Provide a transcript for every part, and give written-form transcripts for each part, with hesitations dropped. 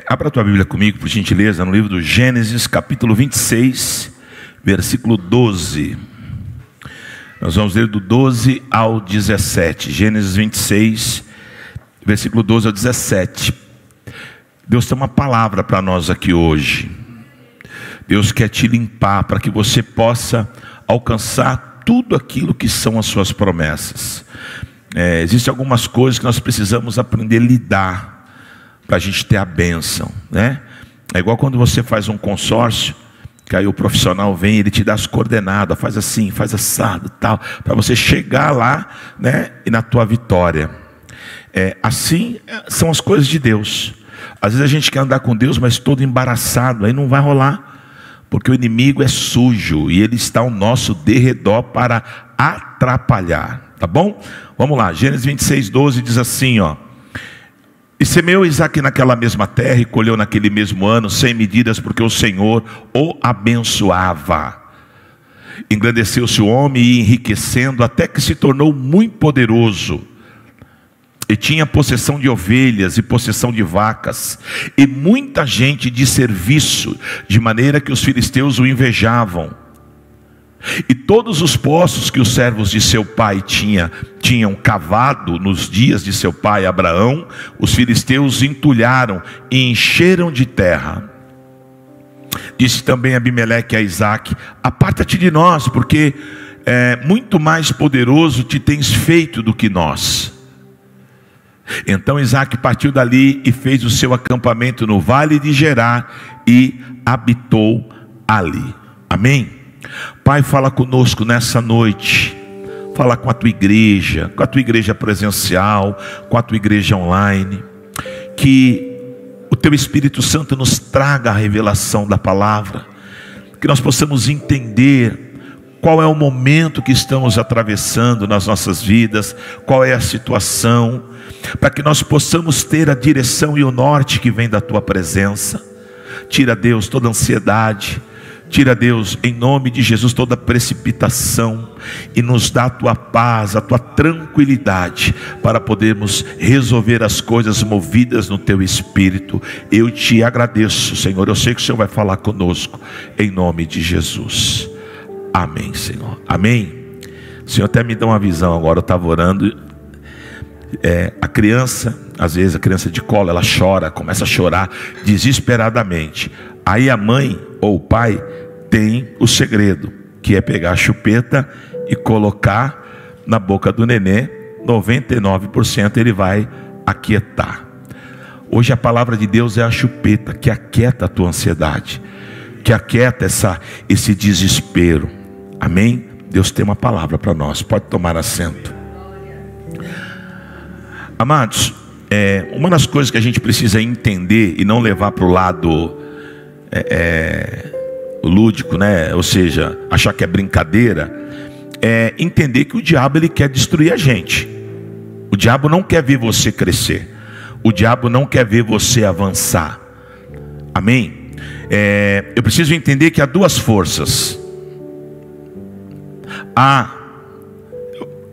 Abra a tua Bíblia comigo, por gentileza, no livro do Gênesis, capítulo 26, versículo 12. Nós vamos ler do 12 ao 17. Gênesis 26, versículo 12 ao 17. Deus tem uma palavra para nós aqui hoje. Deus quer te limpar para que você possa alcançar tudo aquilo que são as suas promessas. Existem algumas coisas que nós precisamos aprender a lidar para a gente ter a bênção, né? É igual quando você faz um consórcio, que aí o profissional vem, ele te dá as coordenadas, faz assim, faz assado, tal, para você chegar lá, né? E na tua vitória. Assim são as coisas de Deus. Às vezes a gente quer andar com Deus, mas todo embaraçado, aí não vai rolar, porque o inimigo é sujo e ele está ao nosso derredor para atrapalhar, tá bom? Vamos lá, Gênesis 26, 12 diz assim, ó: e semeou Isaque naquela mesma terra e colheu naquele mesmo ano, sem medidas, porque o Senhor o abençoava. Engrandeceu-se o homem e enriquecendo, até que se tornou muito poderoso. E tinha possessão de ovelhas e possessão de vacas, e muita gente de serviço, de maneira que os filisteus o invejavam. E todos os poços que os servos de seu pai tinham cavado nos dias de seu pai Abraão, os filisteus entulharam e encheram de terra. Disse também Abimeleque a Isaque: aparta-te de nós, porque muito mais poderoso te tens feito do que nós. Então Isaque partiu dali e fez o seu acampamento no vale de Gerar e habitou ali. Amém? Pai, fala conosco nessa noite. Fala com a tua igreja presencial, com a tua igreja online. Que o teu Espírito Santo nos traga a revelação da palavra. Que nós possamos entender qual é o momento que estamos atravessando nas nossas vidas, qual é a situação, para que nós possamos ter a direção e o norte que vem da tua presença. Tira, Deus, toda ansiedade. Tira, Deus, em nome de Jesus, toda precipitação, e nos dá a tua paz, a tua tranquilidade, para podermos resolver as coisas movidas no teu Espírito. Eu te agradeço, Senhor. Eu sei que o Senhor vai falar conosco, em nome de Jesus. Amém, Senhor. Amém. O Senhor até me dá uma visão agora. Eu estava orando. A criança, às vezes a criança de colo, ela chora, começa a chorar desesperadamente. Aí a mãe ou o pai tem o segredo, que é pegar a chupeta e colocar na boca do nenê. 99% ele vai aquietar. Hoje a palavra de Deus é a chupeta que aquieta a tua ansiedade, que aquieta esse desespero. Amém? Deus tem uma palavra para nós. Pode tomar assento. Amados, uma das coisas que a gente precisa entender e não levar para o lado lúdico, né? Ou seja, achar que é brincadeira, é entender que o diabo, ele quer destruir a gente. O diabo não quer ver você crescer. O diabo não quer ver você avançar. Amém? Eu preciso entender que há duas forças.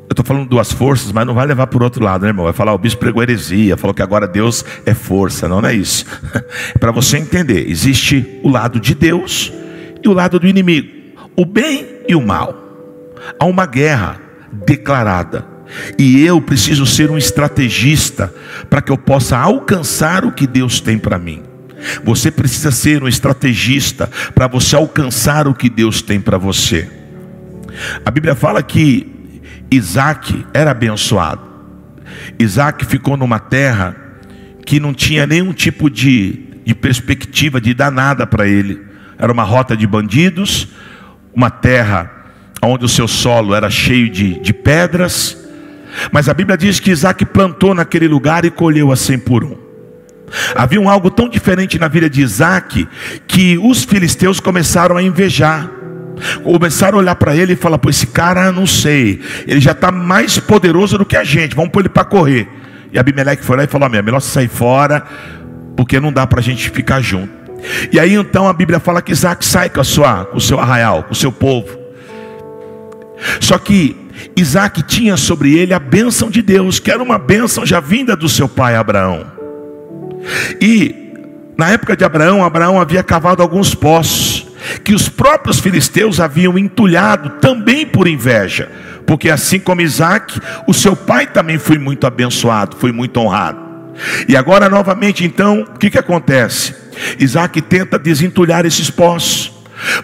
Eu estou falando duas forças, mas não vai levar por outro lado, né, irmão? Vai falar, o bispo pregou heresia, falou que agora Deus é força. Não é isso. Para você entender, existe o lado de Deus e o lado do inimigo, o bem e o mal. Há uma guerra declarada, e eu preciso ser um estrategista para que eu possa alcançar o que Deus tem para mim. Você precisa ser um estrategista para você alcançar o que Deus tem para você. A Bíblia fala que Isaque era abençoado. Isaque ficou numa terra que não tinha nenhum tipo de perspectiva de dar nada para ele. Era uma rota de bandidos, uma terra onde o seu solo era cheio de pedras. Mas a Bíblia diz que Isaque plantou naquele lugar e colheu a 100 por 1. Havia algo tão diferente na vida de Isaque, que os filisteus começaram a invejar. Começaram a olhar para ele e falar: pô, esse cara, não sei, ele já está mais poderoso do que a gente, vamos pôr ele para correr. E Abimeleque foi lá e falou: é melhor você sair fora, porque não dá para a gente ficar junto. E aí então a Bíblia fala que Isaque sai com o seu arraial, com o seu povo. Só que Isaque tinha sobre ele a bênção de Deus, que era uma bênção já vinda do seu pai Abraão. E Na época de Abraão, Abraão havia cavado alguns poços, que os próprios filisteus haviam entulhado também por inveja, porque assim como Isaac, o seu pai também foi muito abençoado, foi muito honrado. E agora novamente então, o que acontece? Isaac tenta desentulhar esses poços,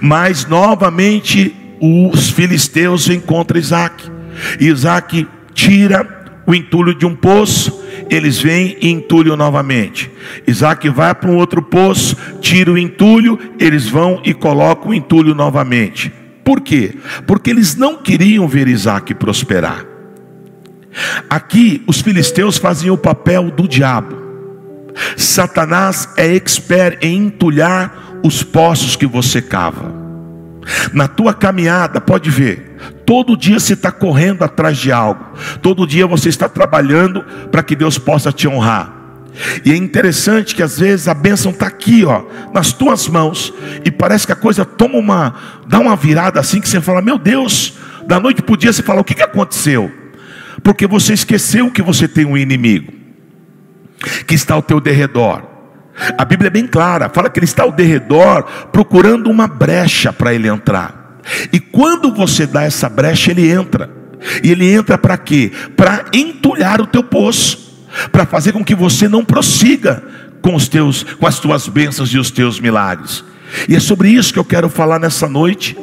mas novamente os filisteus vêm contra Isaac. E Isaac tira o entulho de um poço, eles vêm e entulham novamente. Isaac vai para um outro poço, tira o entulho, eles vão e colocam o entulho novamente. Por quê? Porque eles não queriam ver Isaac prosperar. Aqui os filisteus faziam o papel do diabo. Satanás é expert em entulhar os poços que você cava. Na tua caminhada, pode ver, todo dia você está correndo atrás de algo, todo dia você está trabalhando para que Deus possa te honrar. E é interessante que às vezes a bênção está aqui, ó, nas tuas mãos, e parece que a coisa dá uma virada assim, que você fala, meu Deus, da noite para o dia você fala, o que aconteceu? Porque você esqueceu que você tem um inimigo que está ao teu derredor. A Bíblia é bem clara, fala que ele está ao derredor procurando uma brecha para ele entrar. E quando você dá essa brecha, ele entra. E ele entra para quê? Para entulhar o teu poço, para fazer com que você não prossiga com as tuas bênçãos e os teus milagres. E é sobre isso que eu quero falar nessa noite,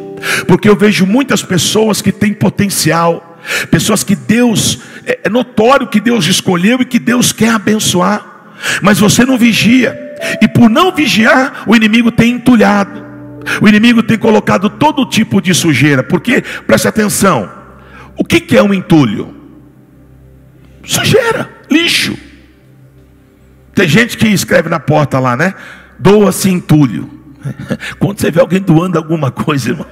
porque eu vejo muitas pessoas que têm potencial, pessoas que Deus, é notório que Deus escolheu e que Deus quer abençoar, mas você não vigia, e por não vigiar, o inimigo tem entulhado, o inimigo tem colocado todo tipo de sujeira. Porque, preste atenção, o que é um entulho? Sujeira, lixo. Tem gente que escreve na porta lá, né? Doa-se entulho. Quando você vê alguém doando alguma coisa, irmão,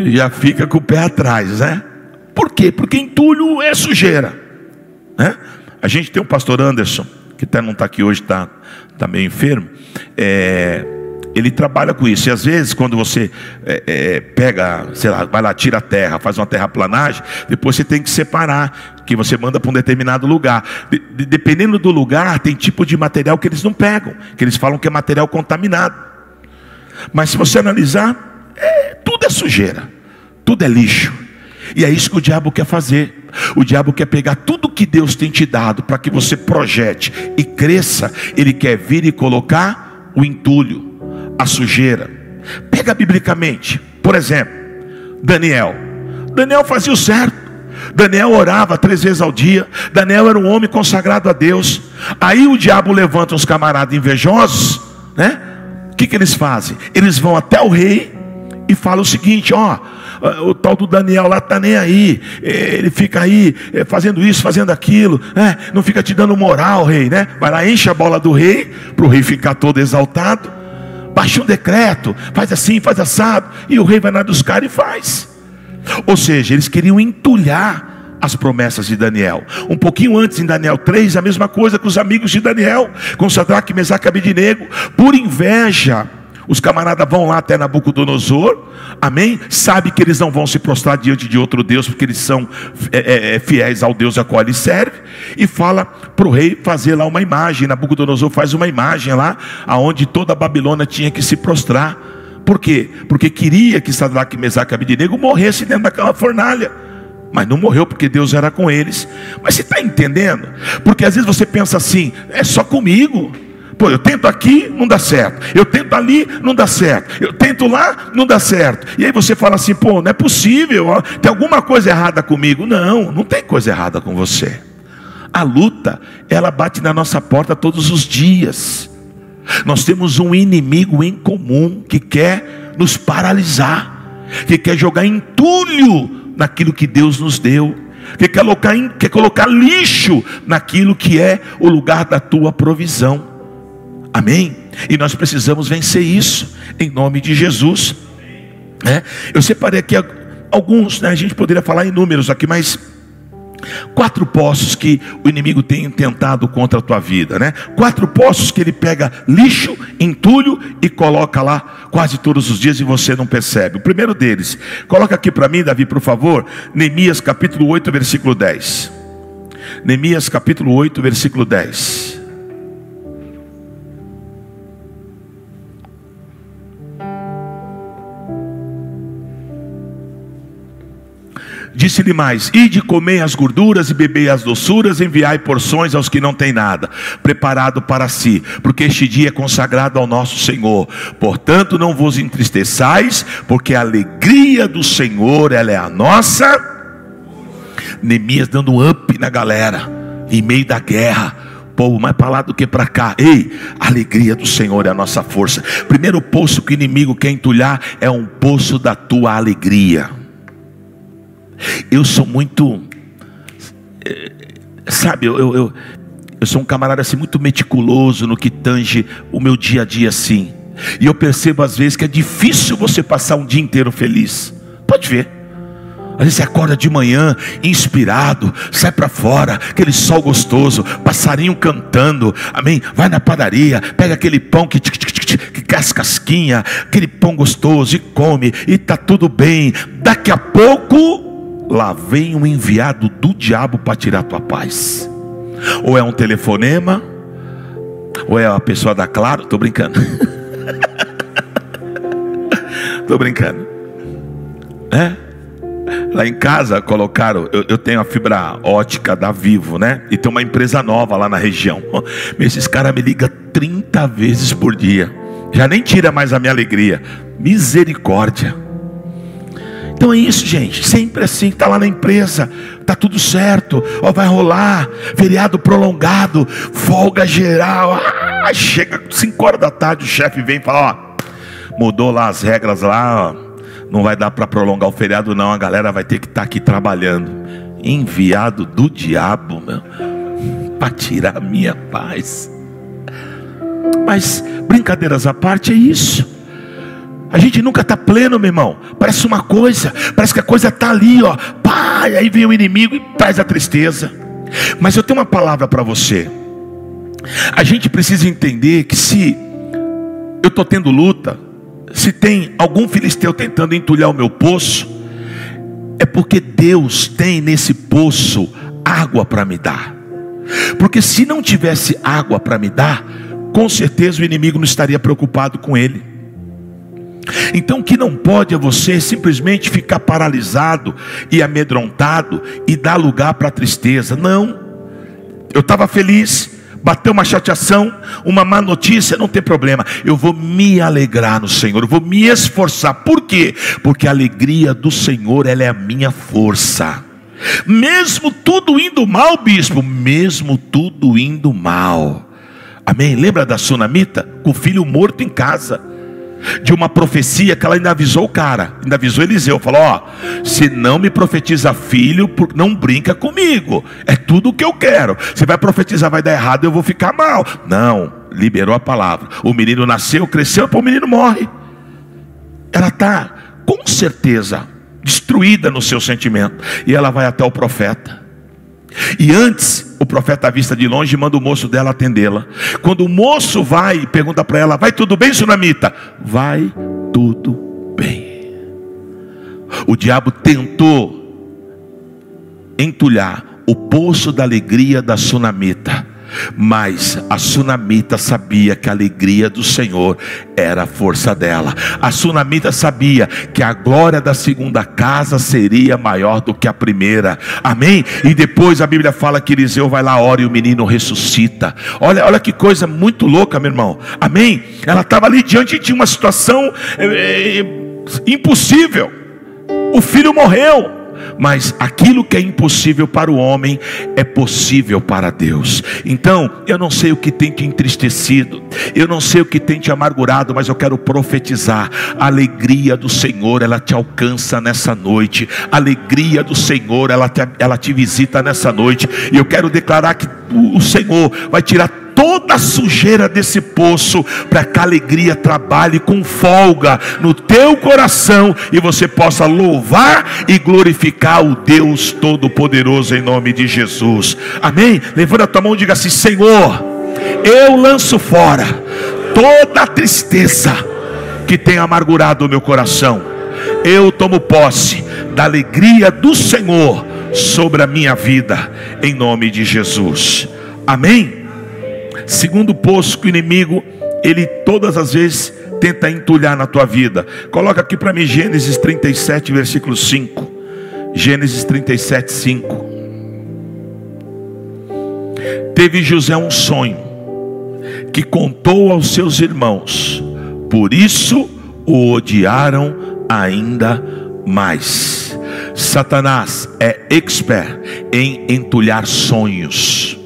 já fica com o pé atrás, né? Por quê? Porque entulho é sujeira, né? A gente tem o pastor Anderson, que até não está aqui hoje, está meio enfermo. Ele trabalha com isso. E às vezes quando você pega, sei lá, vai lá, tira a terra, faz uma terraplanagem, depois você tem que separar, que você manda para um determinado lugar. Dependendo do lugar, tem tipo de material que eles não pegam, que eles falam que é material contaminado. Mas se você analisar, tudo é sujeira, tudo é lixo. E é isso que o diabo quer fazer. O diabo quer pegar tudo que Deus tem te dado para que você projete e cresça. Ele quer vir e colocar o entulho, a sujeira. Pega biblicamente, por exemplo, Daniel fazia o certo. Daniel orava 3 vezes ao dia. Daniel era um homem consagrado a Deus. Aí o diabo levanta uns camaradas invejosos, né? O que eles fazem? Eles vão até o rei e falam o seguinte: ó, o tal do Daniel lá está nem aí, ele fica aí fazendo isso, fazendo aquilo, não fica te dando moral, rei, né? Vai lá, enche a bola do rei, para o rei ficar todo exaltado. Baixa um decreto, faz assim, faz assado, e o rei vai lá dos caras e faz. Ou seja, eles queriam entulhar as promessas de Daniel. Um pouquinho antes, em Daniel 3, a mesma coisa com os amigos de Daniel, com Sadraque, Mesaque e Abednego. Por inveja, os camaradas vão lá até Nabucodonosor, amém? Sabe que eles não vão se prostrar diante de outro Deus, porque eles são fiéis ao Deus a qual eles servem. E fala para o rei fazer lá uma imagem. Nabucodonosor faz uma imagem lá, aonde toda a Babilônia tinha que se prostrar. Por quê? Porque queria que Sadraque, Mesaque e Abednego morressem dentro daquela fornalha. Mas não morreu, porque Deus era com eles. Mas você está entendendo? Porque às vezes você pensa assim: é só comigo. Pô, eu tento aqui, não dá certo. Eu tento ali, não dá certo. Eu tento lá, não dá certo. E aí você fala assim: pô, não é possível, ó, tem alguma coisa errada comigo. Não, não tem coisa errada com você. A luta, ela bate na nossa porta todos os dias. Nós temos um inimigo em comum que quer nos paralisar, que quer jogar entulho naquilo que Deus nos deu, que quer colocar lixo naquilo que é o lugar da tua provisão. Amém? E nós precisamos vencer isso em nome de Jesus. Eu separei aqui alguns, né? A gente poderia falar em números aqui, mas 4 poços que o inimigo tem tentado contra a tua vida, né? 4 poços que ele pega lixo, entulho e coloca lá quase todos os dias e você não percebe. O primeiro deles, coloca aqui para mim, Davi, por favor, Neemias capítulo 8, versículo 10. Neemias capítulo 8, versículo 10. Disse-lhe mais: ide, comei as gorduras e bebei as doçuras, enviai porções aos que não têm nada preparado para si, porque este dia é consagrado ao nosso Senhor. Portanto, não vos entristeçais, porque a alegria do Senhor, ela é a nossa. Neemias dando um up na galera, em meio da guerra. Povo, mais para lá do que para cá. Ei, a alegria do Senhor é a nossa força. Primeiro poço que o inimigo quer entulhar é um poço da tua alegria. Eu sou muito, sabe, eu sou um camarada assim, muito meticuloso no que tange o meu dia a dia assim. E eu percebo às vezes que é difícil você passar um dia inteiro feliz. Pode ver. Às vezes você acorda de manhã inspirado, sai para fora, aquele sol gostoso, passarinho cantando, amém? Vai na padaria, pega aquele pão que casquinha, aquele pão gostoso e come, e tá tudo bem. Daqui a pouco, lá vem um enviado do diabo para tirar a tua paz. Ou é um telefonema, ou é a pessoa da Claro. Tô brincando. Tô brincando. Lá em casa colocaram, eu tenho a fibra ótica da Vivo, né? E tem uma empresa nova lá na região. Esses caras me ligam 30 vezes por dia. Já nem tira mais a minha alegria. Misericórdia. Então é isso, gente. Sempre assim, tá lá na empresa, tá tudo certo, ó, vai rolar feriado prolongado, folga geral. Chega 5 horas da tarde, o chefe vem e fala: ó, mudou lá as regras lá, ó, não vai dar para prolongar o feriado não, a galera vai ter que estar aqui trabalhando. Enviado do diabo, meu, para tirar a minha paz. Mas brincadeiras à parte, é isso. A gente nunca está pleno, meu irmão. Parece uma coisa, parece que a coisa está ali, ó, pá, e aí vem o inimigo e traz a tristeza. Mas eu tenho uma palavra para você. A gente precisa entender que se eu estou tendo luta, se tem algum filisteu tentando entulhar o meu poço, é porque Deus tem nesse poço água para me dar. Porque se não tivesse água para me dar, com certeza o inimigo não estaria preocupado com ele. Então o que não pode é você simplesmente ficar paralisado e amedrontado e dar lugar para a tristeza. Não, eu estava feliz, bateu uma chateação, uma má notícia, não tem problema. Eu vou me alegrar no Senhor, eu vou me esforçar. Por quê? Porque a alegria do Senhor, ela é a minha força. Mesmo tudo indo mal, bispo, mesmo tudo indo mal. Amém? Lembra da sunamita? Com o filho morto em casa. De uma profecia que ela ainda avisou o cara, ainda avisou Eliseu, falou: ó, se não me profetiza filho, não brinca comigo, é tudo o que eu quero. Se vai profetizar vai dar errado, eu vou ficar mal. Não, liberou a palavra. O menino nasceu, cresceu, o menino morre. Ela está com certeza destruída no seu sentimento, e ela vai até o profeta. E antes, o profeta, à vista de longe, manda o moço dela atendê-la. Quando o moço vai e pergunta para ela: vai tudo bem, sunamita? Vai tudo bem. O diabo tentou entulhar o poço da alegria da sunamita, mas a sunamita sabia que a alegria do Senhor era a força dela. A sunamita sabia que a glória da segunda casa seria maior do que a primeira. Amém? E depois a Bíblia fala que Eliseu vai lá, ora, e o menino ressuscita. Olha que coisa muito louca, meu irmão. Amém? Ela estava ali diante de uma situação impossível. O filho morreu. Mas aquilo que é impossível para o homem é possível para Deus. Então, eu não sei o que tem te entristecido, eu não sei o que tem te amargurado, mas eu quero profetizar: a alegria do Senhor, ela te alcança nessa noite. A alegria do Senhor, ela te visita nessa noite. E eu quero declarar que o Senhor vai tirar toda a sujeira desse poço, para que a alegria trabalhe com folga no teu coração, e você possa louvar e glorificar o Deus Todo-Poderoso, em nome de Jesus. Amém? Levanta a tua mão e diga assim: Senhor, eu lanço fora toda a tristeza que tem amargurado o meu coração. Eu tomo posse da alegria do Senhor sobre a minha vida, em nome de Jesus. Amém? Segundo poço que o inimigo, ele todas as vezes tenta entulhar na tua vida. Coloca aqui para mim Gênesis 37, versículo 5. Gênesis 37:5. Teve José um sonho, que contou aos seus irmãos, por isso o odiaram ainda mais. Satanás é expert em entulhar sonhos.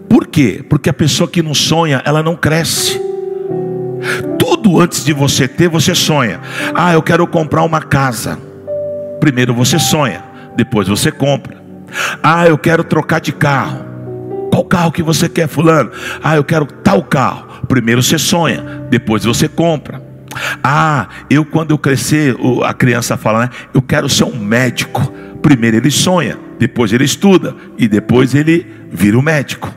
Por quê? Porque a pessoa que não sonha, ela não cresce. Tudo antes de você ter, você sonha. Ah, eu quero comprar uma casa. Primeiro você sonha, depois você compra. Ah, eu quero trocar de carro. Qual carro que você quer, fulano? Ah, eu quero tal carro. Primeiro você sonha, depois você compra. Ah, quando eu crescer, a criança fala, né? Eu quero ser um médico. Primeiro ele sonha, depois ele estuda e depois ele vira um médico.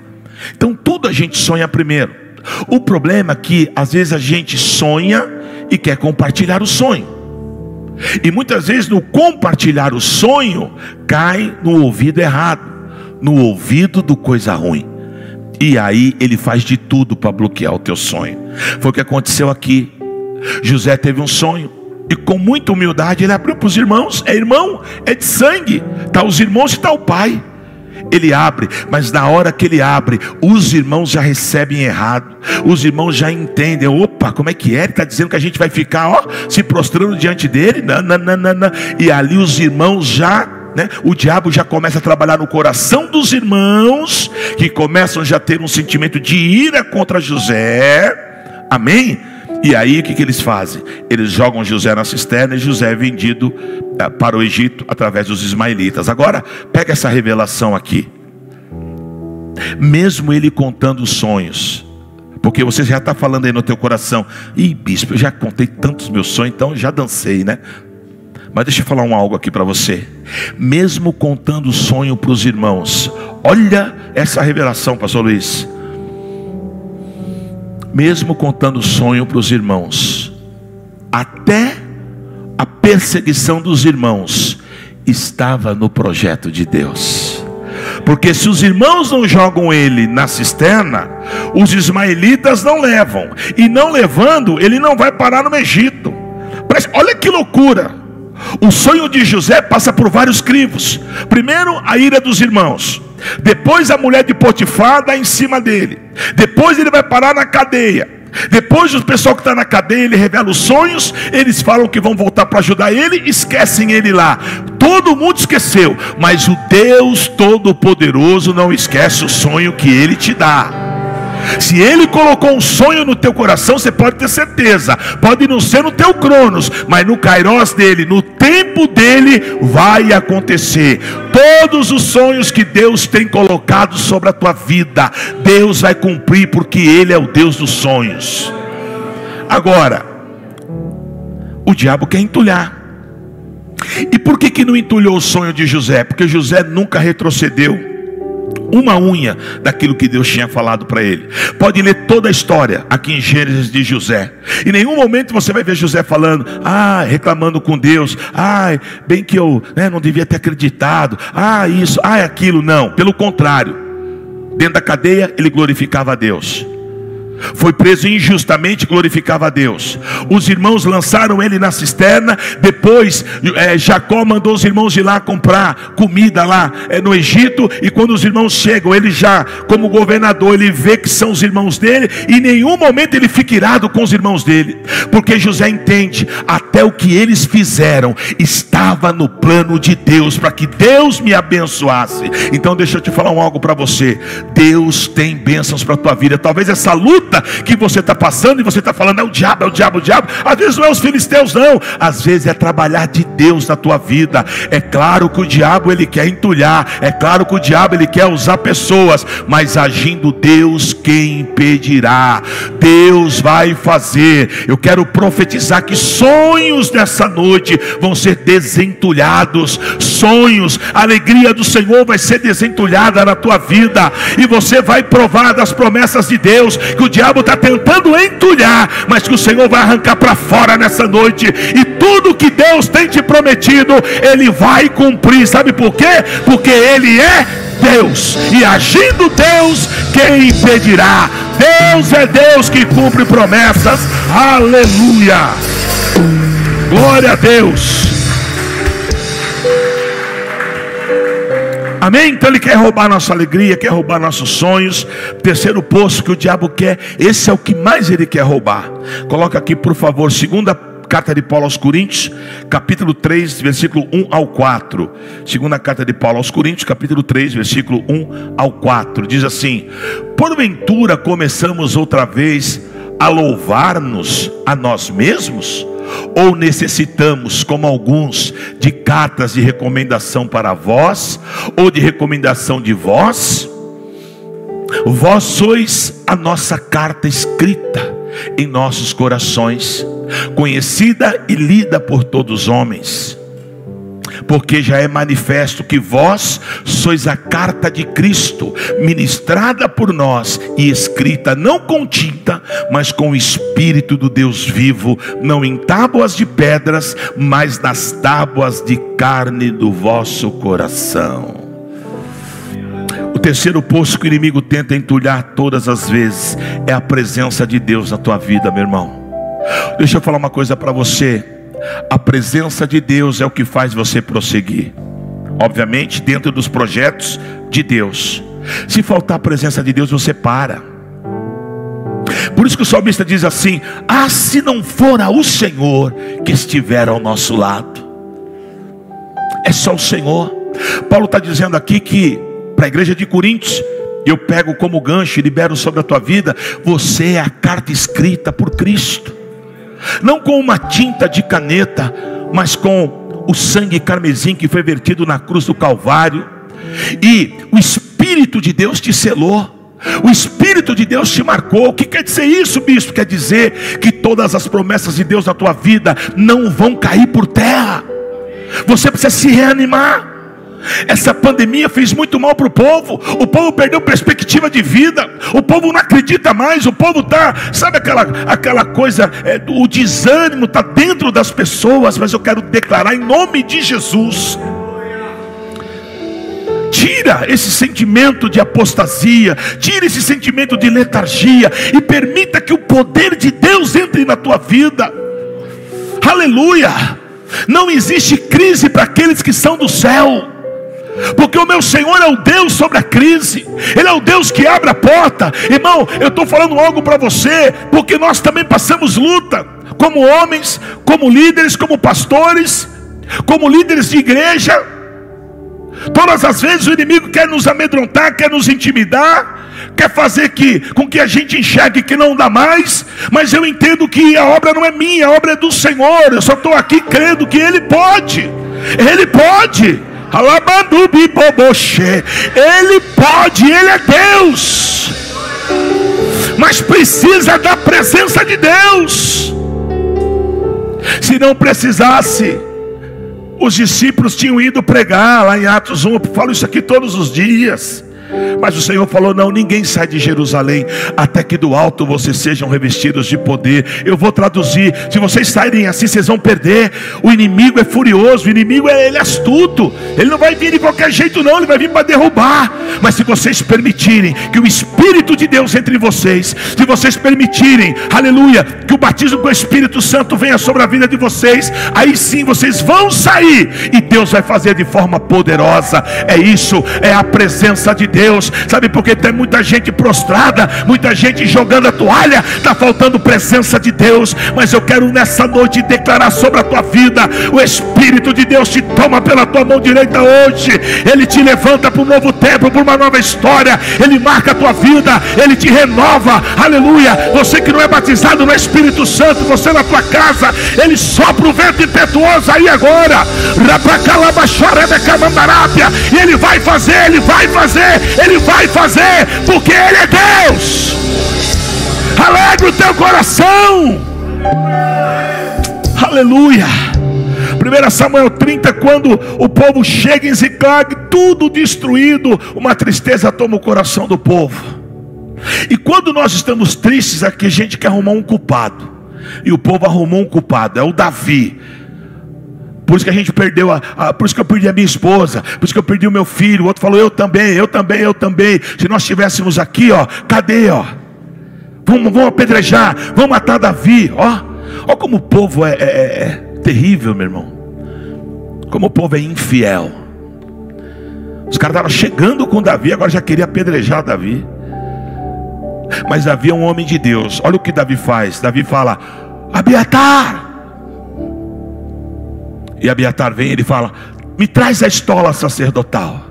Então tudo a gente sonha primeiro. O problema é que às vezes a gente sonha e quer compartilhar o sonho. E muitas vezes no compartilhar o sonho, cai no ouvido errado, no ouvido do coisa ruim. E aí ele faz de tudo para bloquear o teu sonho. Foi o que aconteceu aqui. José teve um sonho, e com muita humildade ele abriu para os irmãos. É irmão, é de sangue, está os irmãos e está o pai. Ele abre, mas na hora que ele abre, os irmãos já recebem errado. Os irmãos já entendem. Opa, como é que é? Ele está dizendo que a gente vai ficar se prostrando diante dele? Não. E ali os irmãos já, o diabo já começa a trabalhar no coração dos irmãos, que começam já a ter um sentimento de ira contra José. Amém? E aí o que eles fazem? Eles jogam José na cisterna, e José é vendido para o Egito através dos ismaelitas. Agora pega essa revelação aqui. Mesmo ele contando os sonhos, porque você já está falando aí no teu coração, ih, bispo, eu já contei tantos meus sonhos, então já dancei, né? Mas deixa eu falar algo aqui para você. Mesmo contando o sonho para os irmãos, olha essa revelação, pastor Luiz. Mesmo contando o sonho para os irmãos, até a perseguição dos irmãos estava no projeto de Deus. Porque se os irmãos não jogam ele na cisterna, os ismaelitas não levam. E não levando, ele não vai parar no Egito. Olha que loucura. O sonho de José passa por vários crivos. Primeiro, a ira dos irmãos. Depois a mulher de Potifar dá em cima dele. Depois ele vai parar na cadeia. Depois o pessoal que está na cadeia, ele revela os sonhos. Eles falam que vão voltar para ajudar ele, esquecem ele lá. Todo mundo esqueceu, mas o Deus Todo-Poderoso não esquece o sonho que ele te dá. Se ele colocou um sonho no teu coração, você pode ter certeza, pode não ser no teu cronos, mas no kairos dele, no tempo dele, vai acontecer. Todos os sonhos que Deus tem colocado sobre a tua vida, Deus vai cumprir, porque ele é o Deus dos sonhos. Agora, o diabo quer entulhar. E por que não entulhou o sonho de José? Porque José nunca retrocedeu uma unha daquilo que Deus tinha falado para ele. Pode ler toda a história aqui em Gênesis de José. Em nenhum momento você vai ver José falando, reclamando com Deus, bem que eu não devia ter acreditado, isso, aquilo. Não, pelo contrário, dentro da cadeia ele glorificava a Deus. Foi preso injustamente, glorificava a Deus. Os irmãos lançaram ele na cisterna. Depois Jacó mandou os irmãos ir lá comprar comida lá no Egito. E quando os irmãos chegam, ele já como governador, ele vê que são os irmãos dele. E em nenhum momento ele fica irado com os irmãos dele, porque José entende, até o que eles fizeram estava no plano de Deus, para que Deus me abençoasse. Então deixa eu te falar algo para você. Deus tem bênçãos para a tua vida. Talvez essa luta que você está passando, e você está falando, é o diabo. Às vezes não é os filisteus não, às vezes é trabalhar de Deus na tua vida. É claro que o diabo ele quer entulhar, é claro que o diabo ele quer usar pessoas, mas agindo Deus, quem impedirá? Deus vai fazer. Eu quero profetizar que sonhos nessa noite vão ser desentulhados. Sonhos, a alegria do Senhor vai ser desentulhada na tua vida, e você vai provar das promessas de Deus, que o diabo está tentando entulhar, mas que o Senhor vai arrancar para fora nessa noite. E tudo que Deus tem te prometido, Ele vai cumprir. Sabe por quê? Porque Ele é Deus, e agindo Deus, quem impedirá? Deus é Deus que cumpre promessas. Aleluia, glória a Deus. Amém? Então ele quer roubar nossa alegria, quer roubar nossos sonhos. Terceiro poço que o diabo quer, esse é o que mais ele quer roubar. Coloca aqui por favor, segunda carta de Paulo aos Coríntios, capítulo 3, versículo 1 ao 4. Segunda carta de Paulo aos Coríntios, capítulo 3, versículo 1 ao 4. Diz assim: porventura começamos outra vez a louvar-nos a nós mesmos? Ou necessitamos, como alguns, de cartas de recomendação para vós, ou de recomendação de vós? Vós sois a nossa carta escrita em nossos corações, conhecida e lida por todos os homens, porque já é manifesto que vós sois a carta de Cristo, ministrada por nós e escrita não com tinta, mas com o Espírito do Deus vivo, não em tábuas de pedras, mas nas tábuas de carne do vosso coração. O terceiro poço que o inimigo tenta entulhar todas as vezes é a presença de Deus na tua vida, meu irmão. Deixa eu falar uma coisa para você. A presença de Deus é o que faz você prosseguir, obviamente dentro dos projetos de Deus. Se faltar a presença de Deus, você para. Por isso que o salmista diz assim: ah, se não fora o Senhor que estiver ao nosso lado. É só o Senhor. Paulo está dizendo aqui que para a igreja de Coríntios, eu pego como gancho e libero sobre a tua vida: você é a carta escrita por Cristo, não com uma tinta de caneta, mas com o sangue carmesim que foi vertido na cruz do Calvário. E o Espírito de Deus te selou, o Espírito de Deus te marcou. O que quer dizer isso, bispo? Quer dizer que todas as promessas de Deus na tua vida não vão cair por terra. Você precisa se reanimar. Essa pandemia fez muito mal para o povo perdeu perspectiva de vida, o povo não acredita mais, o povo está, sabe aquela coisa, o desânimo está dentro das pessoas. Mas eu quero declarar em nome de Jesus: tira esse sentimento de apostasia, tira esse sentimento de letargia e permita que o poder de Deus entre na tua vida. Aleluia! Não existe crise para aqueles que são do céu, porque o meu Senhor é o Deus sobre a crise. Ele é o Deus que abre a porta. Irmão, eu estou falando algo para você, porque nós também passamos luta, como homens, como líderes, como pastores, como líderes de igreja. Todas as vezes o inimigo quer nos amedrontar, quer nos intimidar, quer fazer com que a gente enxergue que não dá mais. Mas eu entendo que a obra não é minha, a obra é do Senhor. Eu só estou aqui crendo que Ele pode. Ele pode. Ele pode, Ele é Deus, mas precisa da presença de Deus. Se não precisasse, os discípulos tinham ido pregar lá em Atos 1. Eu falo isso aqui todos os dias. Mas o Senhor falou: não, ninguém sai de Jerusalém até que do alto vocês sejam revestidos de poder. Eu vou traduzir: se vocês saírem assim, vocês vão perder. O inimigo é furioso, o inimigo ele é astuto. Ele não vai vir de qualquer jeito não, ele vai vir para derrubar. Mas se vocês permitirem que o Espírito de Deus entre em vocês, se vocês permitirem, aleluia, que o batismo com o Espírito Santo venha sobre a vida de vocês, aí sim vocês vão sair e Deus vai fazer de forma poderosa. É isso, é a presença de Deus. Sabe por que tem muita gente prostrada, muita gente jogando a toalha? Está faltando presença de Deus. Mas eu quero nessa noite declarar sobre a tua vida: o Espírito de Deus te toma pela tua mão direita hoje, Ele te levanta para um novo tempo, para uma nova história. Ele marca a tua vida, Ele te renova, aleluia. Você que não é batizado no Espírito Santo, você na tua casa, Ele sopra o vento impetuoso aí agora, e Ele vai fazer, Ele vai fazer, Ele vai fazer, porque Ele é Deus. Alegre o teu coração. Aleluia. 1 Samuel 30, quando o povo chega em Ziclag, tudo destruído, uma tristeza toma o coração do povo. E quando nós estamos tristes aqui, a gente quer arrumar um culpado. E o povo arrumou um culpado, é o Davi. Por isso que a gente perdeu, por isso que eu perdi a minha esposa, por isso que eu perdi o meu filho. O outro falou: eu também. Se nós estivéssemos aqui, ó, cadê, ó? Vamos apedrejar, vamos matar Davi, ó como o povo é terrível, meu irmão. Como o povo é infiel. Os caras estavam chegando com Davi, agora já queria apedrejar Davi. Mas Davi é um homem de Deus. Olha o que Davi faz. Davi fala: Abiatar. E Abiatar vem e ele fala: me traz a estola sacerdotal,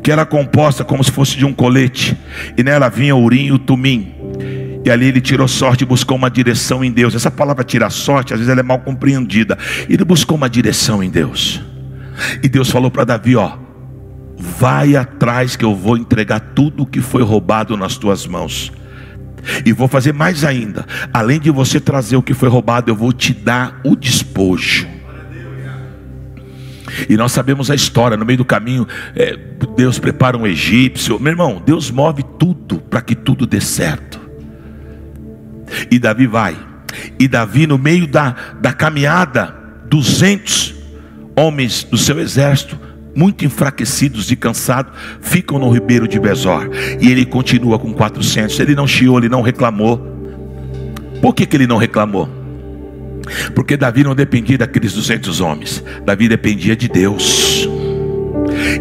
que era composta como se fosse de um colete, e nela vinha o urim e o tumim. E ali ele tirou sorte e buscou uma direção em Deus. Essa palavra tirar sorte, às vezes ela é mal compreendida. Ele buscou uma direção em Deus. E Deus falou para Davi: ó, vai atrás que eu vou entregar tudo o que foi roubado nas tuas mãos. E vou fazer mais ainda. Além de você trazer o que foi roubado, eu vou te dar o despojo. E nós sabemos a história. No meio do caminho, Deus prepara um egípcio. Meu irmão, Deus move tudo para que tudo dê certo. E Davi vai. E Davi, no meio da caminhada, 200 homens do seu exército, muito enfraquecidos e cansados, ficam no ribeiro de Besor. E ele continua com 400. Ele não chiou, ele não reclamou. Por que ele não reclamou? Porque Davi não dependia daqueles 200 homens. Davi dependia de Deus.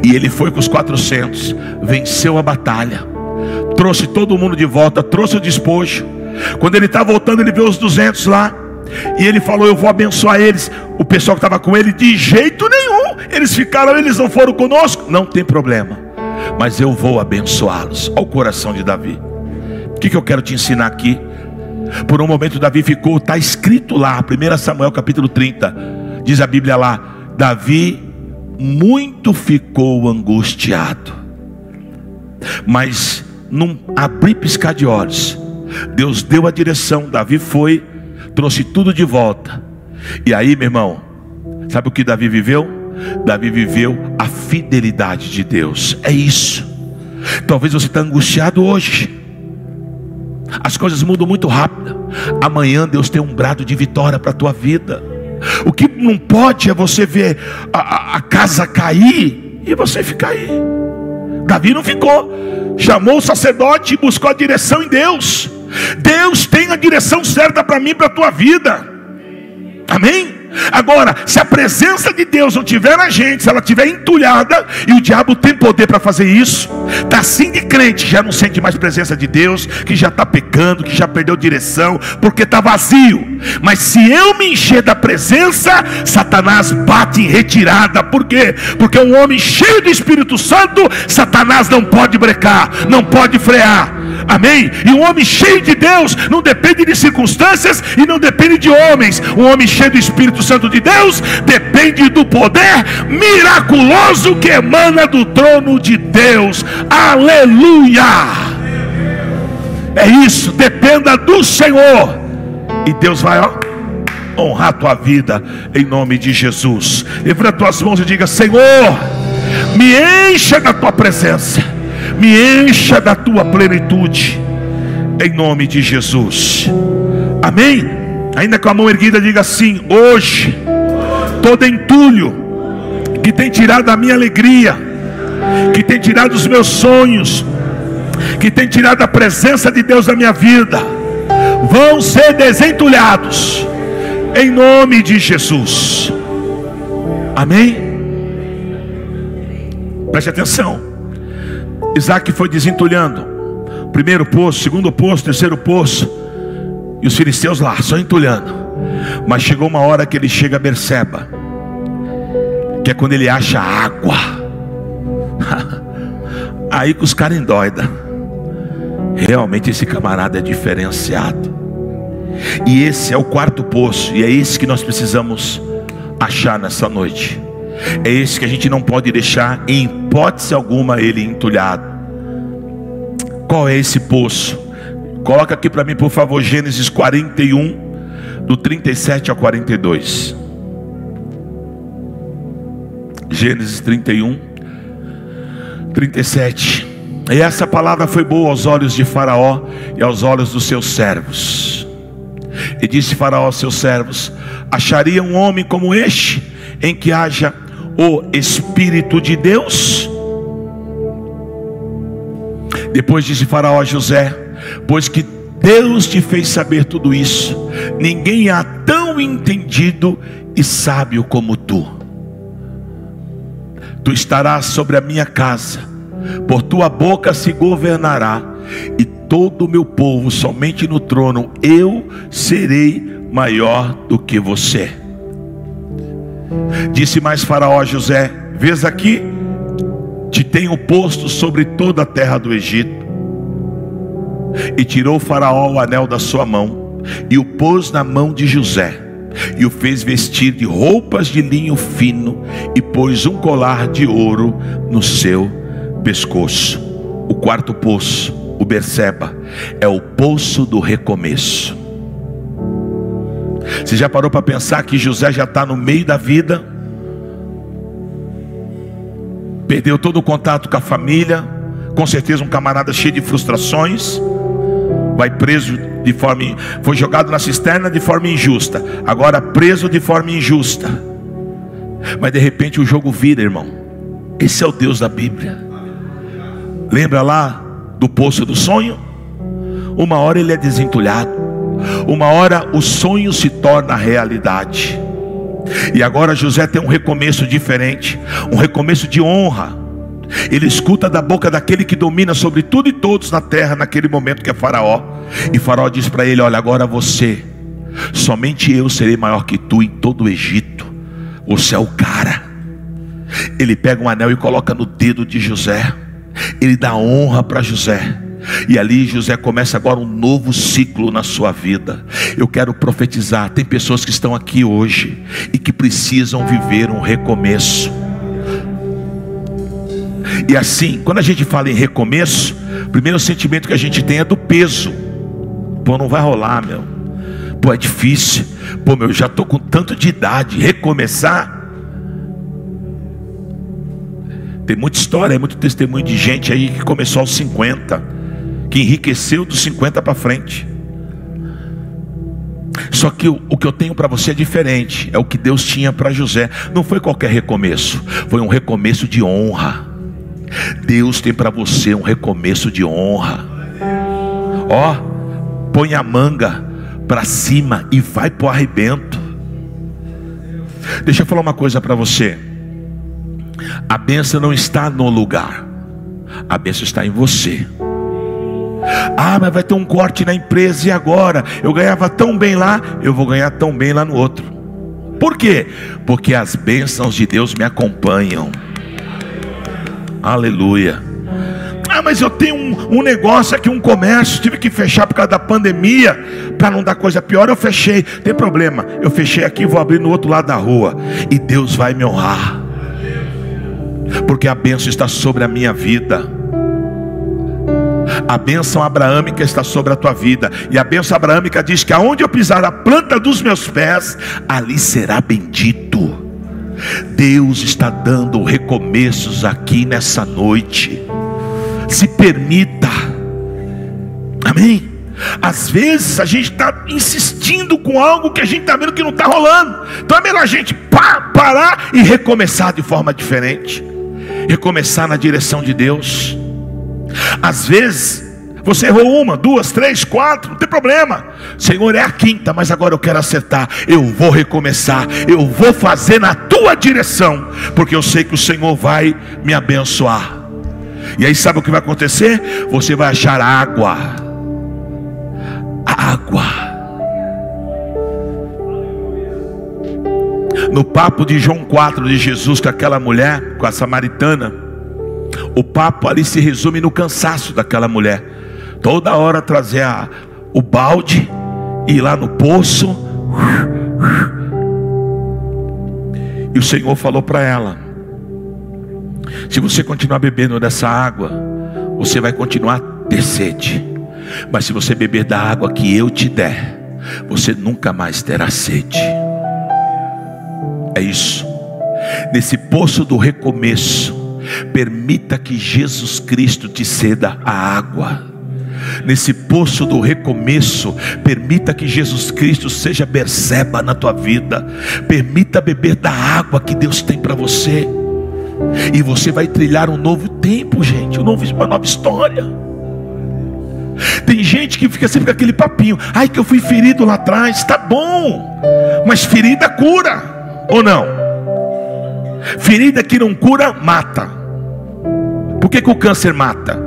E ele foi com os 400, venceu a batalha, trouxe todo mundo de volta, trouxe o despojo. Quando ele está voltando, ele vê os 200 lá, e ele falou: eu vou abençoar eles. O pessoal que estava com ele: de jeito nenhum, eles ficaram, eles não foram conosco. Não tem problema, mas eu vou abençoá-los. Olha o coração de Davi. O que eu quero te ensinar aqui? Por um momento Davi ficou, está escrito lá, 1 Samuel capítulo 30, diz a Bíblia lá: Davi muito ficou angustiado, mas num abrir piscar de olhos, Deus deu a direção. Davi foi, trouxe tudo de volta. E aí, meu irmão, sabe o que Davi viveu? Davi viveu a fidelidade de Deus. É isso. Talvez você está angustiado hoje. As coisas mudam muito rápido. Amanhã Deus tem um brado de vitória para a tua vida. O que não pode é você ver a casa cair e você ficar aí. Davi não ficou. Chamou o sacerdote e buscou a direção em Deus. Deus tem a direção certa para mim e para a tua vida. Amém? Agora, se a presença de Deus não tiver na gente, se ela estiver entulhada, e o diabo tem poder para fazer isso, está assim de crente, já não sente mais presença de Deus, que já está pecando, que já perdeu direção, porque está vazio. Mas se eu me encher da presença, Satanás bate em retirada. Por quê? Porque um homem cheio do Espírito Santo, Satanás não pode brecar, não pode frear. Amém? E um homem cheio de Deus não depende de circunstâncias e não depende de homens. Um homem cheio do Espírito Santo de Deus depende do poder miraculoso que emana do trono de Deus. Aleluia! É isso, dependa do Senhor, e Deus vai honrar a tua vida em nome de Jesus. Levanta tuas mãos e diga: Senhor, me encha da tua presença, me encha da tua plenitude, em nome de Jesus. Amém? Ainda com a mão erguida, diga assim: hoje, todo entulho que tem tirado a minha alegria, que tem tirado os meus sonhos, que tem tirado a presença de Deus da minha vida, vão ser desentulhados em nome de Jesus. Amém? Preste atenção. Isaac foi desentulhando, primeiro poço, segundo poço, terceiro poço, e os filisteus lá só entulhando. Mas chegou uma hora que ele chega a Berseba, que é quando ele acha água. Aí que os caras endoidam. Realmente esse camarada é diferenciado. E esse é o quarto poço, e é esse que nós precisamos achar nessa noite. É esse que a gente não pode deixar em hipótese alguma ele entulhado. Qual é esse poço? Coloca aqui para mim, por favor, Gênesis 41, do 37 ao 42. Gênesis 31, 37. E essa palavra foi boa aos olhos de Faraó e aos olhos dos seus servos. E disse Faraó aos seus servos: acharia um homem como este, em que haja o Espírito de Deus? Depois disse Faraó a José: pois que Deus te fez saber tudo isso, ninguém há tão entendido e sábio como tu. tu estarás sobre a minha casa, por tua boca se governará, e todo o meu povo somente no trono eu serei maior do que você. Disse mais Faraó a José: vês aqui, te tenho posto sobre toda a terra do Egito. E tirou Faraó o anel da sua mão, e o pôs na mão de José, e o fez vestir de roupas de linho fino, e pôs um colar de ouro no seu pescoço. O quarto poço, o Berseba, é o poço do recomeço. Você já parou para pensar que José já está no meio da vida? Perdeu todo o contato com a família, com certeza um camarada cheio de frustrações, vai preso de forma, foi jogado na cisterna de forma injusta, agora preso de forma injusta. Mas de repente o jogo vira, irmão. Esse é o Deus da Bíblia. Lembra lá do poço do sonho? Uma hora ele é desentulhado, uma hora o sonho se torna realidade. E agora José tem um recomeço diferente, um recomeço de honra. Ele escuta da boca daquele que domina sobre tudo e todos na terra naquele momento, que é Faraó. E Faraó diz para ele: olha, agora você, somente eu serei maior que tu em todo o Egito. Você é o cara. Ele pega um anel e coloca no dedo de José. Ele dá honra para José. E ali José começa agora um novo ciclo na sua vida. Eu quero profetizar. Tem pessoas que estão aqui hoje e que precisam viver um recomeço. E assim, quando a gente fala em recomeço, o primeiro sentimento que a gente tem é do peso. Pô, não vai rolar, meu. Pô, é difícil. Pô, meu, já estou com tanto de idade. Recomeçar. Tem muita história, muito testemunho de gente aí que começou aos 50, que enriqueceu dos 50 para frente. Só que o que eu tenho para você é diferente. É o que Deus tinha para José. Não foi qualquer recomeço, foi um recomeço de honra. Deus tem para você um recomeço de honra. Ó, põe a manga para cima e vai pro arrebento. Deixa eu falar uma coisa para você. A bênção não está no lugar, a bênção está em você. Ah, mas vai ter um corte na empresa, e agora? Eu ganhava tão bem lá, eu vou ganhar tão bem lá no outro. Por quê? Porque as bênçãos de Deus me acompanham. Aleluia. Ah, mas eu tenho um negócio aqui, um comércio, tive que fechar por causa da pandemia, para não dar coisa pior, eu fechei. Tem problema, eu fechei aqui, vou abrir no outro lado da rua, e Deus vai me honrar, porque a bênção está sobre a minha vida. A bênção abraâmica está sobre a tua vida. E a bênção abraâmica diz que aonde eu pisar a planta dos meus pés, ali será bendito. Deus está dando recomeços aqui nessa noite. Se permita. Amém? Às vezes a gente está insistindo com algo que a gente está vendo que não está rolando. Então é melhor a gente parar e recomeçar de forma diferente. Recomeçar na direção de Deus. Às vezes você errou uma, duas, três, quatro, não tem problema. Senhor, é a quinta, mas agora eu quero acertar. Eu vou recomeçar, eu vou fazer na tua direção, porque eu sei que o Senhor vai me abençoar. E aí sabe o que vai acontecer? Você vai achar água. Água. No papo de João 4 de Jesus com aquela mulher, com a samaritana, o papo ali se resume no cansaço daquela mulher. Toda hora trazer o balde, ir lá no poço. E o Senhor falou para ela: se você continuar bebendo dessa água, você vai continuar a ter sede. Mas se você beber da água que eu te der, você nunca mais terá sede. É isso. Nesse poço do recomeço, permita que Jesus Cristo te ceda a água. Nesse poço do recomeço, permita que Jesus Cristo seja Berseba na tua vida. Permita beber da água que Deus tem para você. E você vai trilhar um novo tempo, gente, uma nova história. Tem gente que fica sempre com aquele papinho: ai, que eu fui ferido lá atrás. Tá bom, mas ferida cura, ou não? Ferida que não cura, mata. Por que o câncer mata?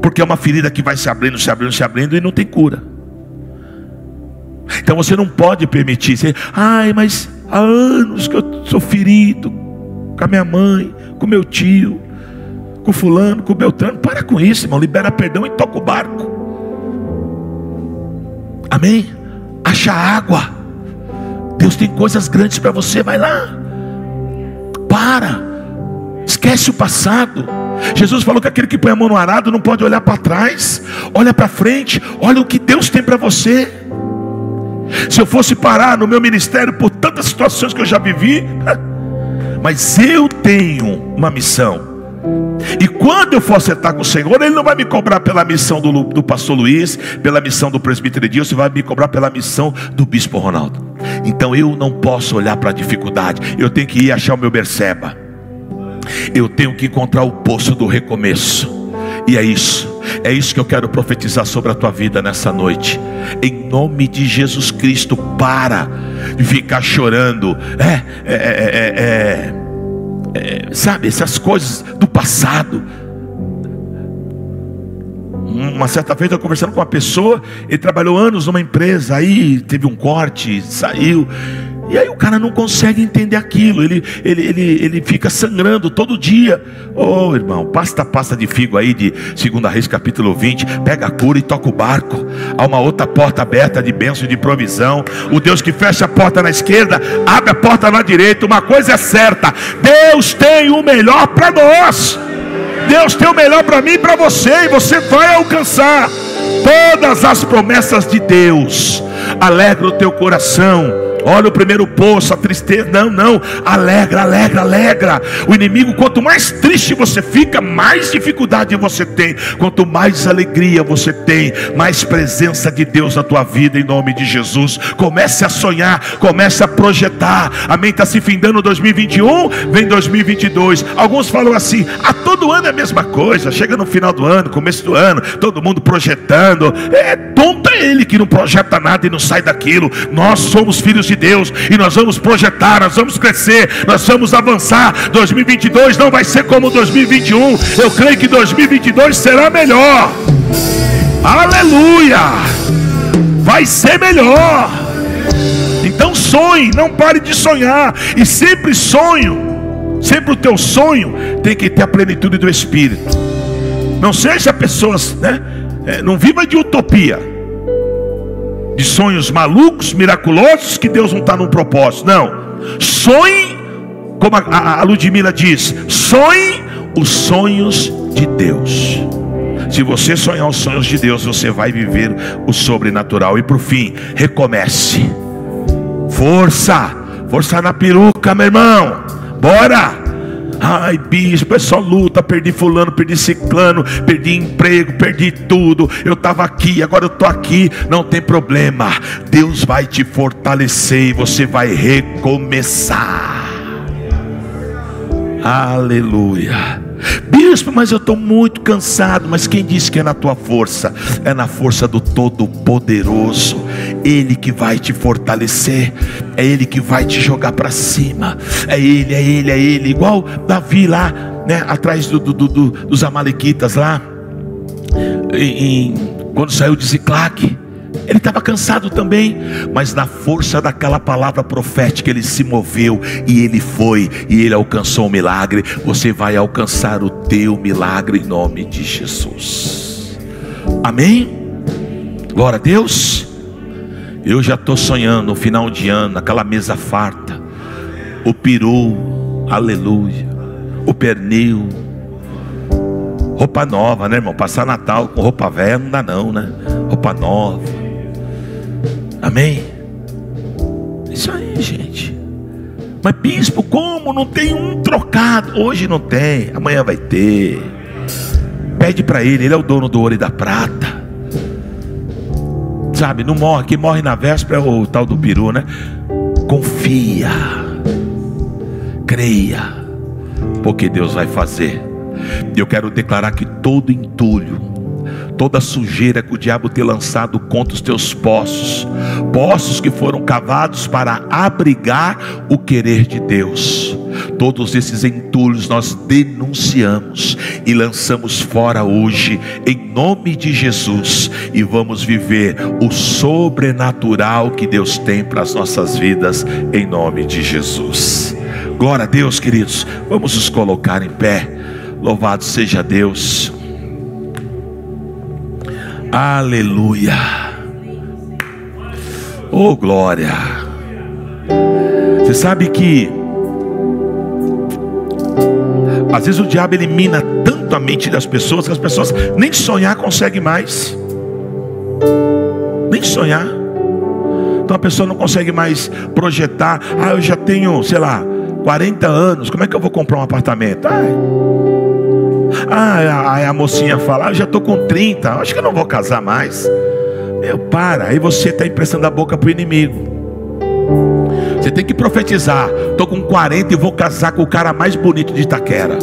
Porque é uma ferida que vai se abrindo, se abrindo, se abrindo e não tem cura. Então você não pode permitir. Ai, mas há anos que eu sou ferido com a minha mãe, com meu tio, com fulano, com Beltrano. Para com isso, irmão. Libera perdão e toca o barco. Amém? Acha água. Deus tem coisas grandes para você. Vai lá. Para. Esquece o passado. Jesus falou que aquele que põe a mão no arado não pode olhar para trás. Olha para frente. Olha o que Deus tem para você. Se eu fosse parar no meu ministério por tantas situações que eu já vivi, mas eu tenho uma missão. E quando eu for acertar com o Senhor, Ele não vai me cobrar pela missão do pastor Luiz, pela missão do presbítero Edilson, vai me cobrar pela missão do bispo Ronaldo. Então eu não posso olhar para a dificuldade. Eu tenho que ir achar o meu Berseba. Eu tenho que encontrar o poço do recomeço. E é isso que eu quero profetizar sobre a tua vida nessa noite. Em nome de Jesus Cristo, para de ficar chorando. Sabe, essas coisas do passado. Uma certa vez eu conversando com uma pessoa, ele trabalhou anos numa empresa, aí teve um corte, saiu. E aí o cara não consegue entender aquilo. Ele fica sangrando todo dia. Oh, irmão, pasta de figo aí de 2 Reis capítulo 20. Pega a cura e toca o barco. Há uma outra porta aberta de bênção e de provisão. O Deus que fecha a porta na esquerda, abre a porta na direita. Uma coisa é certa: Deus tem o melhor para nós. Deus tem o melhor para mim e para você. E você vai alcançar todas as promessas de Deus. Alegra o teu coração. Olha o primeiro poço, a tristeza. Não, alegra. O inimigo, quanto mais triste você fica, mais dificuldade você tem. Quanto mais alegria você tem, mais presença de Deus na tua vida, em nome de Jesus. Comece a sonhar, comece a projetar. Amém? Está se findando 2021, vem 2022. Alguns falam assim: todo ano é a mesma coisa. Chega no final do ano, começo do ano, todo mundo projetando. Tonto é ele que não projeta nada e não sai daquilo. Nós somos filhos de Deus e nós vamos projetar, nós vamos crescer, nós vamos avançar. 2022 não vai ser como 2021. Eu creio que 2022 será melhor. Aleluia! Vai ser melhor. Então sonhe, não pare de sonhar. E sempre sempre o teu sonho tem que ter a plenitude do Espírito. Não seja pessoas, não viva de utopia, de sonhos malucos, miraculosos, que Deus não está num propósito. Não, sonhe, como a Ludmila diz, sonhe os sonhos de Deus. Se você sonhar os sonhos de Deus, você vai viver o sobrenatural. E por fim, recomece. Força na peruca, meu irmão. Bora. Ai, bispo, é só luta. Perdi fulano, perdi ciclano, perdi emprego, perdi tudo. Eu estava aqui, agora eu estou aqui. Não tem problema. Deus vai te fortalecer e você vai recomeçar. Aleluia. Bispo, mas eu estou muito cansado. Mas quem disse que é na tua força? É na força do Todo-Poderoso. Ele que vai te fortalecer. É Ele que vai te jogar para cima. É Ele. Igual Davi lá, atrás dos amalequitas lá, quando saiu de Ziclague. Ele estava cansado também, mas na força daquela palavra profética ele se moveu e ele foi, e ele alcançou o milagre. Você vai alcançar o teu milagre em nome de Jesus. Amém? Glória a Deus. Eu já estou sonhando no final de ano, aquela mesa farta, o peru, aleluia, o pernil, roupa nova, né, irmão? Passar Natal com roupa velha não dá não, né? Roupa nova. Amém? Isso aí, gente. Mas bispo, como? Não tem um trocado. Hoje não tem, amanhã vai ter. Pede para ele é o dono do ouro e da prata. Sabe, não morre. Quem morre na véspera é o tal do peru, né? Confia, creia, porque Deus vai fazer. Eu quero declarar que todo entulho, toda sujeira que o diabo tem lançado contra os teus poços que foram cavados para abrigar o querer de Deus, Todos esses entulhos nós denunciamos e lançamos fora hoje, em nome de Jesus, e vamos viver o sobrenatural que Deus tem para as nossas vidas, em nome de Jesus. Glória a Deus, queridos. Vamos nos colocar em pé. Louvado seja Deus. Aleluia. Oh, glória. Você sabe que às vezes o diabo elimina tanto a mente das pessoas que as pessoas nem sonhar conseguem mais. Nem sonhar. Então a pessoa não consegue mais projetar. Eu já tenho, sei lá, 40 anos, como é que eu vou comprar um apartamento? A mocinha fala, eu já estou com 30, acho que eu não vou casar mais. Para, aí você está emprestando a boca para o inimigo. Você tem que profetizar, estou com 40 e vou casar com o cara mais bonito de Itaquera.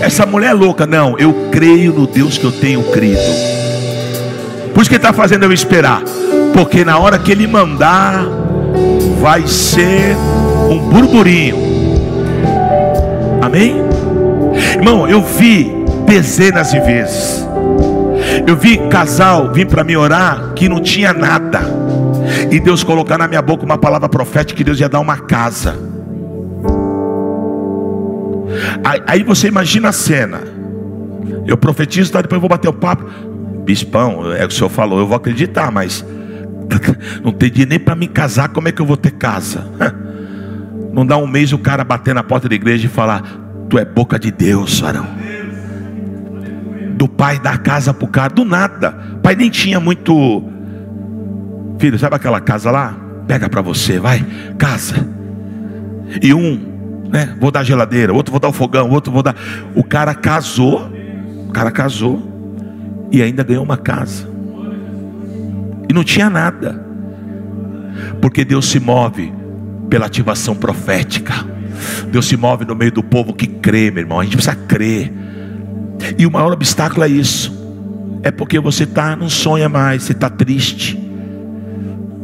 Essa mulher é louca. Não, eu creio no Deus que eu tenho crido. Por isso que ele está fazendo eu esperar, porque na hora que ele mandar, vai ser um burburinho. Amém? Irmão, eu vi dezenas de vezes. Eu vi casal vir para me orar que não tinha nada, e Deus colocar na minha boca uma palavra profética que Deus ia dar uma casa. Aí você imagina a cena. Eu profetizo, tá? Depois eu vou bater o papo. Bispão, é o que o senhor falou, eu vou acreditar, mas não tem dinheiro nem para me casar, como é que eu vou ter casa? Não dá um mês o cara bater na porta da igreja e falar: tu é boca de Deus, varão. Do pai dar casa pro cara, do nada. O pai nem tinha muito. Filho, sabe aquela casa lá? Pega para você, vai, casa. E vou dar geladeira, outro vou dar o fogão, outro vou dar. O cara casou e ainda ganhou uma casa. E não tinha nada. Porque Deus se move pela ativação profética. Deus se move no meio do povo que crê, meu irmão. A gente precisa crer. E o maior obstáculo é isso. É porque você não sonha mais, você está triste.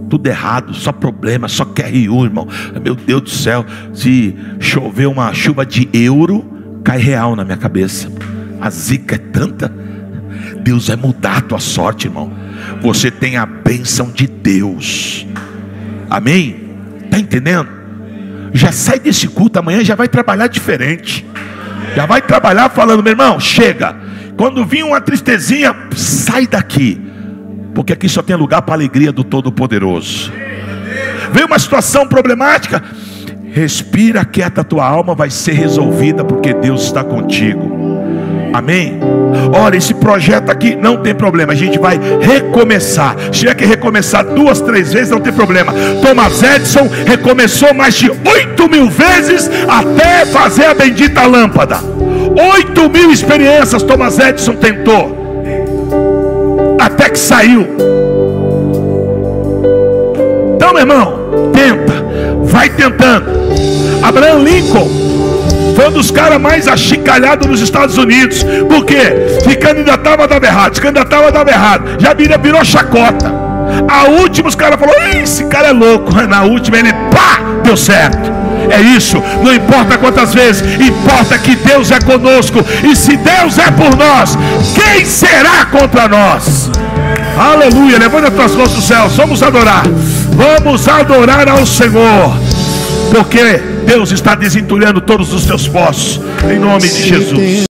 Tudo errado, só problema, só QRU, irmão. Meu Deus do céu, se chover uma chuva de euro, cai real na minha cabeça. A zica é tanta. Deus vai mudar a tua sorte, irmão. Você tem a bênção de Deus. Amém? Está entendendo? Já sai desse culto, amanhã já vai trabalhar diferente. Já vai trabalhar falando: meu irmão, chega. Quando vir uma tristezinha, sai daqui, porque aqui só tem lugar para a alegria do Todo-Poderoso. Veio uma situação problemática, respira, quieta a tua alma, vai ser resolvida, porque Deus está contigo. Amém? Olha, esse projeto aqui não tem problema, a gente vai recomeçar. Se tiver que recomeçar 2, 3 vezes, não tem problema. Thomas Edison recomeçou mais de 8.000 vezes até fazer a bendita lâmpada. 8.000 experiências Thomas Edison tentou, até que saiu. Então, meu irmão, tenta, vai tentando. Abraham Lincoln foi um dos caras mais achicalhados nos Estados Unidos. Por quê? Se candidatava, dava errado. Se candidatava, dava errado. Já virou chacota. A última os caras falaram: esse cara é louco. Na última ele, deu certo. É isso, não importa quantas vezes, importa que Deus é conosco. E se Deus é por nós, quem será contra nós? Aleluia, levanta as tuas mãos do céu. Vamos adorar ao Senhor, porque Deus está desentulhando todos os teus poços, em nome de Jesus.